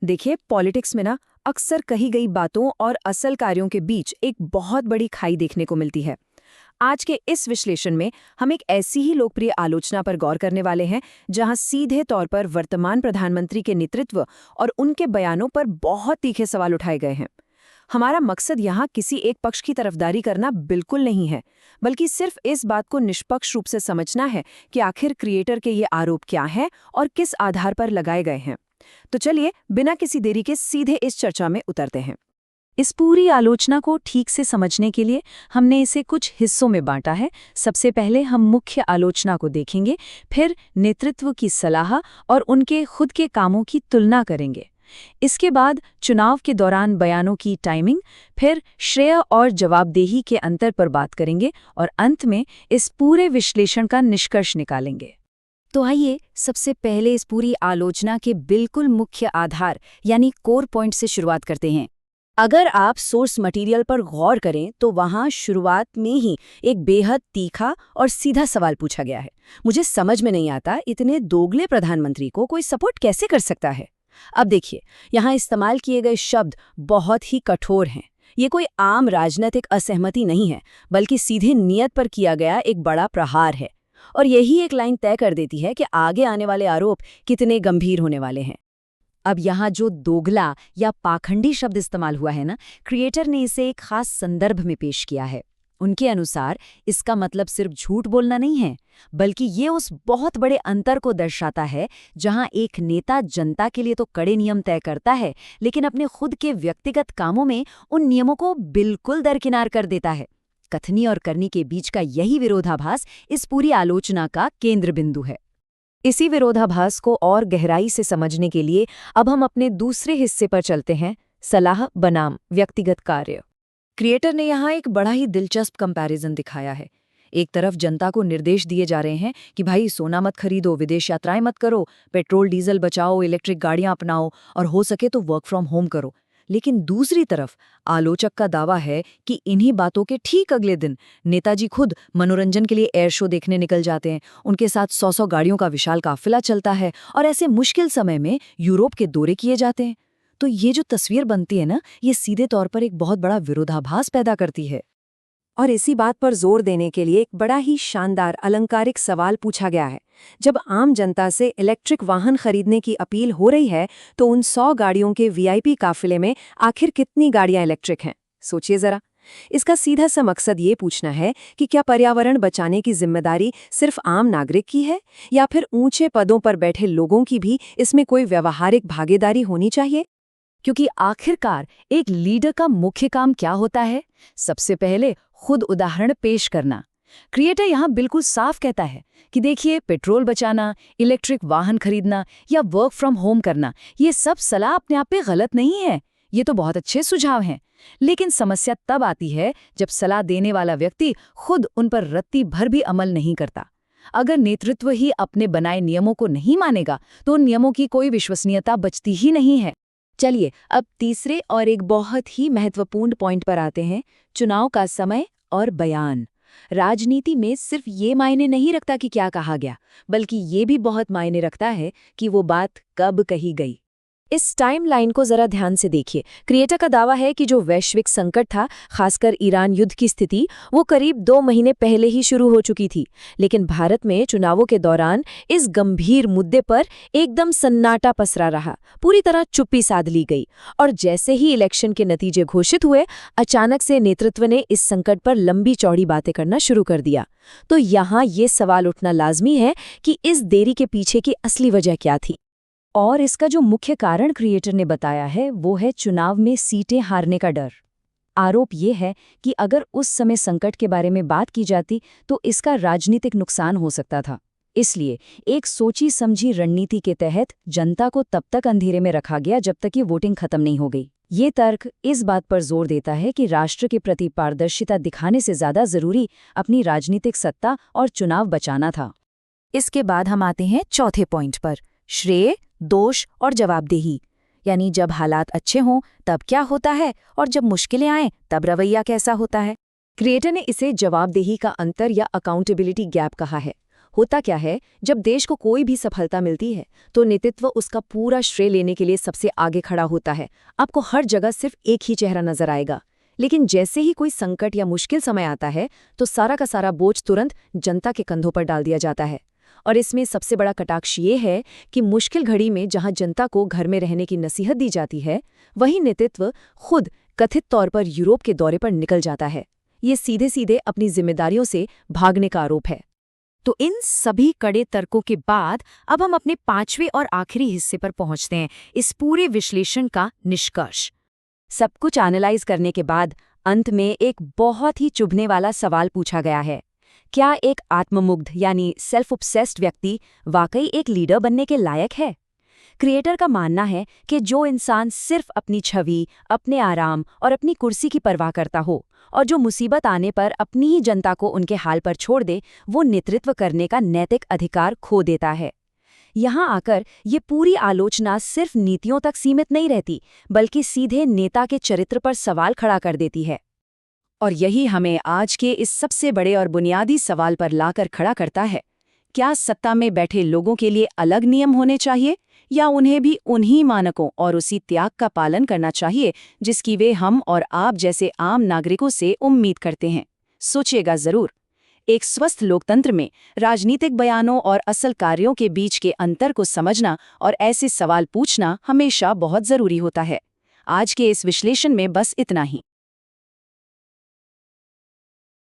देखिए, पॉलिटिक्स में ना अक्सर कही गई बातों और असल कार्यों के बीच एक बहुत बड़ी खाई देखने को मिलती है। आज के इस विश्लेषण में हम एक ऐसी ही लोकप्रिय आलोचना पर गौर करने वाले हैं जहां सीधे तौर पर वर्तमान प्रधानमंत्री के नेतृत्व और उनके बयानों पर बहुत तीखे सवाल उठाए गए हैं। हमारा मकसद यहाँ किसी एक पक्ष की तरफदारी करना बिल्कुल नहीं है, बल्कि सिर्फ इस बात को निष्पक्ष रूप से समझना है कि आखिर क्रिएटर के ये आरोप क्या हैं और किस आधार पर लगाए गए हैं। तो चलिए बिना किसी देरी के सीधे इस चर्चा में उतरते हैं। इस पूरी आलोचना को ठीक से समझने के लिए हमने इसे कुछ हिस्सों में बांटा है। सबसे पहले हम मुख्य आलोचना को देखेंगे, फिर नेतृत्व की सलाह और उनके खुद के कामों की तुलना करेंगे। इसके बाद चुनाव के दौरान बयानों की टाइमिंग, फिर श्रेय और जवाबदेही के अंतर पर बात करेंगे और अंत में इस पूरे विश्लेषण का निष्कर्ष निकालेंगे। तो आइए सबसे पहले इस पूरी आलोचना के बिल्कुल मुख्य आधार यानी कोर पॉइंट से शुरुआत करते हैं। अगर आप सोर्स मटेरियल पर गौर करें तो वहां शुरुआत में ही एक बेहद तीखा और सीधा सवाल पूछा गया है। मुझे समझ में नहीं आता इतने दोगले प्रधानमंत्री को कोई सपोर्ट कैसे कर सकता है। अब देखिए, यहाँ इस्तेमाल किए गए शब्द बहुत ही कठोर हैं। ये कोई आम राजनीतिक असहमति नहीं है, बल्कि सीधे नियत पर किया गया एक बड़ा प्रहार है। और यही एक लाइन तय कर देती है कि आगे आने वाले आरोप कितने गंभीर होने वाले हैं। अब यहाँ जो दोगला या पाखंडी शब्द इस्तेमाल हुआ है ना, क्रिएटर ने इसे एक खास संदर्भ में पेश किया है। उनके अनुसार इसका मतलब सिर्फ झूठ बोलना नहीं है, बल्कि ये उस बहुत बड़े अंतर को दर्शाता है जहां एक नेता जनता के लिए तो कड़े नियम तय करता है, लेकिन अपने खुद के व्यक्तिगत कामों में उन नियमों को बिल्कुल दरकिनार कर देता है। कथनी और करनी के बीच का यही विरोधाभास इस पूरी आलोचना का केंद्र बिंदु है। इसी विरोधाभास को और गहराई से समझने के लिए अब हम अपने दूसरे हिस्से पर चलते हैं, सलाह बनाम व्यक्तिगत कार्य। क्रिएटर ने यहाँ एक बड़ा ही दिलचस्प कंपैरिजन दिखाया है। एक तरफ जनता को निर्देश दिए जा रहे हैं कि भाई सोना मत खरीदो, विदेश यात्राएं मत करो, पेट्रोल डीजल बचाओ, इलेक्ट्रिक गाड़ियां अपनाओ और हो सके तो वर्क फ्रॉम होम करो। लेकिन दूसरी तरफ आलोचक का दावा है कि इन्हीं बातों के ठीक अगले दिन नेताजी खुद मनोरंजन के लिए एयर शो देखने निकल जाते हैं। उनके साथ 100 गाड़ियों का विशाल काफिला चलता है और ऐसे मुश्किल समय में यूरोप के दौरे किए जाते हैं। तो ये जो तस्वीर बनती है ना, ये सीधे तौर पर एक बहुत बड़ा विरोधाभास पैदा करती है। और इसी बात पर जोर देने के लिए एक बड़ा ही शानदार अलंकारिक सवाल पूछा गया है। जब आम जनता से इलेक्ट्रिक वाहन खरीदने की अपील हो रही है, तो उन 100 गाड़ियों के वीआईपी काफिले में आखिर कितनी गाड़ियां इलेक्ट्रिक हैं? सोचिए जरा। इसका सीधा सा मकसद ये पूछना है कि क्या पर्यावरण बचाने की जिम्मेदारी सिर्फ आम नागरिक की है, या फिर ऊंचे पदों पर बैठे लोगों की भी इसमें कोई व्यावहारिक भागीदारी होनी चाहिए? क्योंकि आखिरकार एक लीडर का मुख्य काम क्या होता है? सबसे पहले खुद उदाहरण पेश करना। क्रिएटर यहाँ बिल्कुल साफ कहता है कि देखिए, पेट्रोल बचाना, इलेक्ट्रिक वाहन खरीदना या वर्क फ्रॉम होम करना, ये सब सलाह अपने आप पे गलत नहीं है। ये तो बहुत अच्छे सुझाव हैं। लेकिन समस्या तब आती है जब सलाह देने वाला व्यक्ति खुद उन पर रत्ती भर भी अमल नहीं करता। अगर नेतृत्व ही अपने बनाए नियमों को नहीं मानेगा, तो उन नियमों की कोई विश्वसनीयता बचती ही नहीं है। चलिए अब तीसरे और एक बहुत ही महत्वपूर्ण पॉइंट पर आते हैं, चुनाव का समय और बयान। राजनीति में सिर्फ ये मायने नहीं रखता कि क्या कहा गया, बल्कि ये भी बहुत मायने रखता है कि वो बात कब कही गई। इस टाइमलाइन को जरा ध्यान से देखिए। क्रिएटर का दावा है कि जो वैश्विक संकट था, खासकर ईरान युद्ध की स्थिति, वो करीब 2 महीने पहले ही शुरू हो चुकी थी। लेकिन भारत में चुनावों के दौरान इस गंभीर मुद्दे पर एकदम सन्नाटा पसरा रहा, पूरी तरह चुप्पी साध ली गई। और जैसे ही इलेक्शन के नतीजे घोषित हुए, अचानक से नेतृत्व ने इस संकट पर लंबी चौड़ी बातें करना शुरू कर दिया। तो यहाँ ये सवाल उठना लाजमी है कि इस देरी के पीछे की असली वजह क्या थी। और इसका जो मुख्य कारण क्रिएटर ने बताया है, वो है चुनाव में सीटें हारने का डर। आरोप ये है कि अगर उस समय संकट के बारे में बात की जाती तो इसका राजनीतिक नुकसान हो सकता था। इसलिए एक सोची समझी रणनीति के तहत जनता को तब तक अंधेरे में रखा गया जब तक कि वोटिंग खत्म नहीं हो गई। ये तर्क इस बात पर जोर देता है कि राष्ट्र के प्रति पारदर्शिता दिखाने से ज्यादा जरूरी अपनी राजनीतिक सत्ता और चुनाव बचाना था। इसके बाद हम आते हैं चौथे पॉइंट पर, श्रेय, दोष और जवाबदेही। यानी जब हालात अच्छे हों तब क्या होता है और जब मुश्किलें आएं तब रवैया कैसा होता है। क्रिएटर ने इसे जवाबदेही का अंतर या अकाउंटेबिलिटी गैप कहा है। होता क्या है, जब देश को कोई भी सफलता मिलती है तो नेतृत्व उसका पूरा श्रेय लेने के लिए सबसे आगे खड़ा होता है। आपको हर जगह सिर्फ एक ही चेहरा नजर आएगा। लेकिन जैसे ही कोई संकट या मुश्किल समय आता है तो सारा का सारा बोझ तुरंत जनता के कंधों पर डाल दिया जाता है। और इसमें सबसे बड़ा कटाक्ष ये है कि मुश्किल घड़ी में जहां जनता को घर में रहने की नसीहत दी जाती है, वहीं नेतृत्व खुद कथित तौर पर यूरोप के दौरे पर निकल जाता है। ये सीधे सीधे अपनी जिम्मेदारियों से भागने का आरोप है। तो इन सभी कड़े तर्कों के बाद अब हम अपने 5वें और आखिरी हिस्से पर पहुंचते हैं, इस पूरे विश्लेषण का निष्कर्ष। सब कुछ एनालाइज करने के बाद अंत में एक बहुत ही चुभने वाला सवाल पूछा गया है। क्या एक आत्ममुग्ध यानी सेल्फ ऑब्सेस्ड व्यक्ति वाकई एक लीडर बनने के लायक है? क्रिएटर का मानना है कि जो इंसान सिर्फ अपनी छवि, अपने आराम और अपनी कुर्सी की परवाह करता हो और जो मुसीबत आने पर अपनी ही जनता को उनके हाल पर छोड़ दे, वो नेतृत्व करने का नैतिक अधिकार खो देता है। यहाँ आकर ये पूरी आलोचना सिर्फ नीतियों तक सीमित नहीं रहती, बल्कि सीधे नेता के चरित्र पर सवाल खड़ा कर देती है। और यही हमें आज के इस सबसे बड़े और बुनियादी सवाल पर लाकर खड़ा करता है। क्या सत्ता में बैठे लोगों के लिए अलग नियम होने चाहिए, या उन्हें भी उन्हीं मानकों और उसी त्याग का पालन करना चाहिए जिसकी वे हम और आप जैसे आम नागरिकों से उम्मीद करते हैं? सोचिएगा जरूर। एक स्वस्थ लोकतंत्र में राजनीतिक बयानों और असल कार्यों के बीच के अंतर को समझना और ऐसे सवाल पूछना हमेशा बहुत जरूरी होता है। आज के इस विश्लेषण में बस इतना ही।